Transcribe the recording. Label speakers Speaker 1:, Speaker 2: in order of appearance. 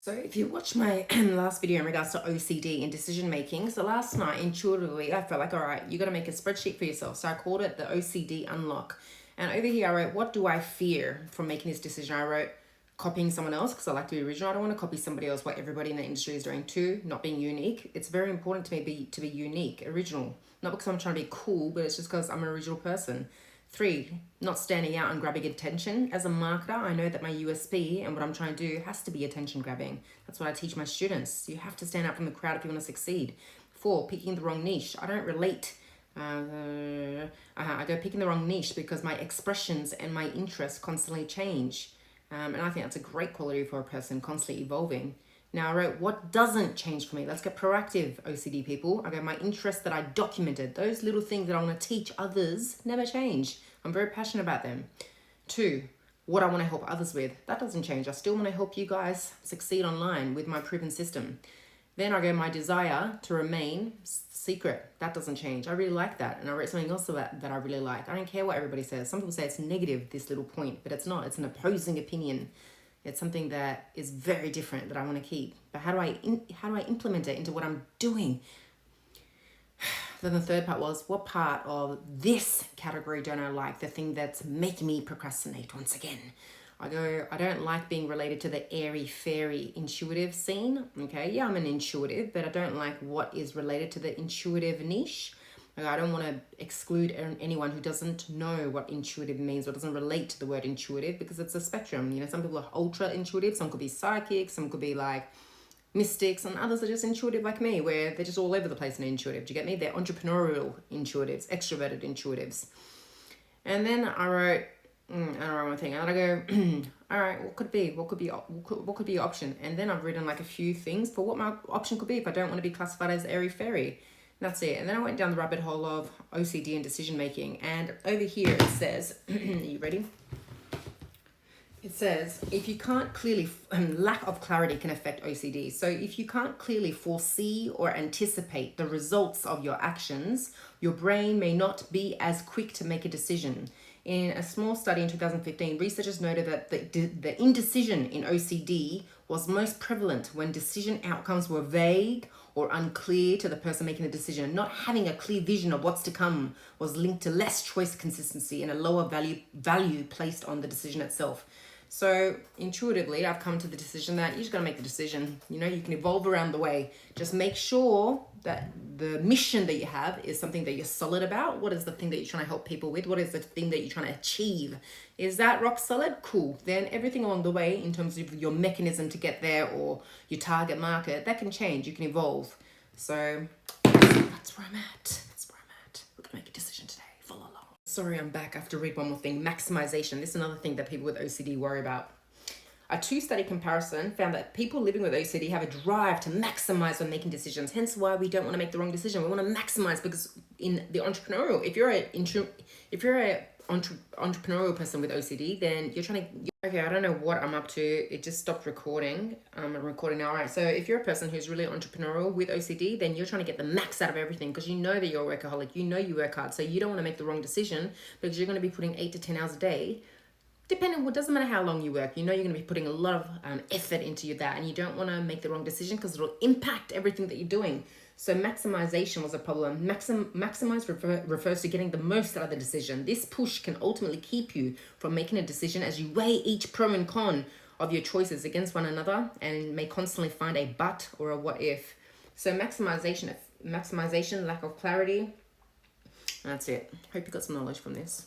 Speaker 1: So if you watch my last video in regards to OCD and decision making, so last night intuitively I felt like, all right, you got to make a spreadsheet for yourself. So I called it the OCD unlock. And over here I wrote, what do I fear from making this decision? I wrote copying someone else because I like to be original. I don't want to copy somebody else what everybody in the industry is doing. Two, not being unique. It's very important to me to be unique, original. Not because I'm trying to be cool, but it's just because I'm an original person. Three, not standing out and grabbing attention. As a marketer, I know that my USP and what I'm trying to do has to be attention grabbing. That's what I teach my students. You have to stand out from the crowd if you want to succeed. Four, picking the wrong niche. I don't relate. I go picking the wrong niche because my expressions and my interests constantly change. And I think that's a great quality for a person, constantly evolving. Now I wrote, what doesn't change for me? Let's get proactive, OCD people. I go, my interests that I documented, those little things that I want to teach others never change. I'm very passionate about them. Two, what I want to help others with. That doesn't change. I still want to help you guys succeed online with my proven system. Then I go, my desire to remain secret. That doesn't change. I really like that. And I wrote something else that I really like. I don't care what everybody says. Some people say it's negative, this little point, but it's not. It's an opposing opinion. It's something that is very different that I want to keep. But how do I implement it into what I'm doing? Then the third part was, what part of this category don't I like? The thing that's making me procrastinate once again. I go, I don't like being related to the airy fairy intuitive scene. Okay, yeah, I'm an intuitive, but I don't like what is related to the intuitive niche. Like, I don't want to exclude anyone who doesn't know what intuitive means or doesn't relate to the word intuitive, because it's a spectrum. You know, some people are ultra intuitive, some could be psychic, some could be like mystics, and others are just intuitive like me, where they're just all over the place and intuitive. Do you get me? They're entrepreneurial intuitives, extroverted intuitives. And then I wrote, I don't know one thing, and I go, all right, what could it be? What could be your option? And then I've written like a few things for what my option could be if I don't want to be classified as airy fairy. That's it. And then I went down the rabbit hole of OCD and decision making. And over here it says, are you ready? It says, if you can't clearly, lack of clarity can affect OCD. So if you can't clearly foresee or anticipate the results of your actions, your brain may not be as quick to make a decision. In a small study in 2015, researchers noted that the indecision in OCD was most prevalent when decision outcomes were vague or unclear to the person making the decision. Not having a clear vision of what's to come was linked to less choice consistency and a lower value placed on the decision itself. So intuitively, I've come to the decision that you just gotta make the decision. You know, you can evolve around the way. Just make sure that the mission that you have is something that you're solid about. What is the thing that you're trying to help people with? What is the thing that you're trying to achieve? Is that rock solid? Cool. Then everything along the way in terms of your mechanism to get there or your target market, that can change. You can evolve. So that's where I'm at. We're gonna make a decision today. Follow along. Sorry, I'm back. I have to read one more thing. Maximization. This is another thing that people with OCD worry about. A two-study comparison found that people living with OCD have a drive to maximize when making decisions. Hence why we don't want to make the wrong decision. We want to maximize, because in the entrepreneurial, if you're a entrepreneurial person with OCD, then you're trying to. Okay, I don't know what I'm up to. It just stopped recording. I'm recording now. All right. So if you're a person who's really entrepreneurial with OCD, then you're trying to get the max out of everything, because you know that you're a workaholic. You know you work hard, so you don't want to make the wrong decision because you're going to be putting 8 to 10 hours a day. Depending, it doesn't matter how long you work, you know you're going to be putting a lot of effort into that, and you don't want to make the wrong decision because it'll impact everything that you're doing. So maximization was a problem. Maximize refers to getting the most out of the decision. This push can ultimately keep you from making a decision as you weigh each pro and con of your choices against one another and may constantly find a but or a what if. So maximization, lack of clarity. That's it. Hope you got some knowledge from this.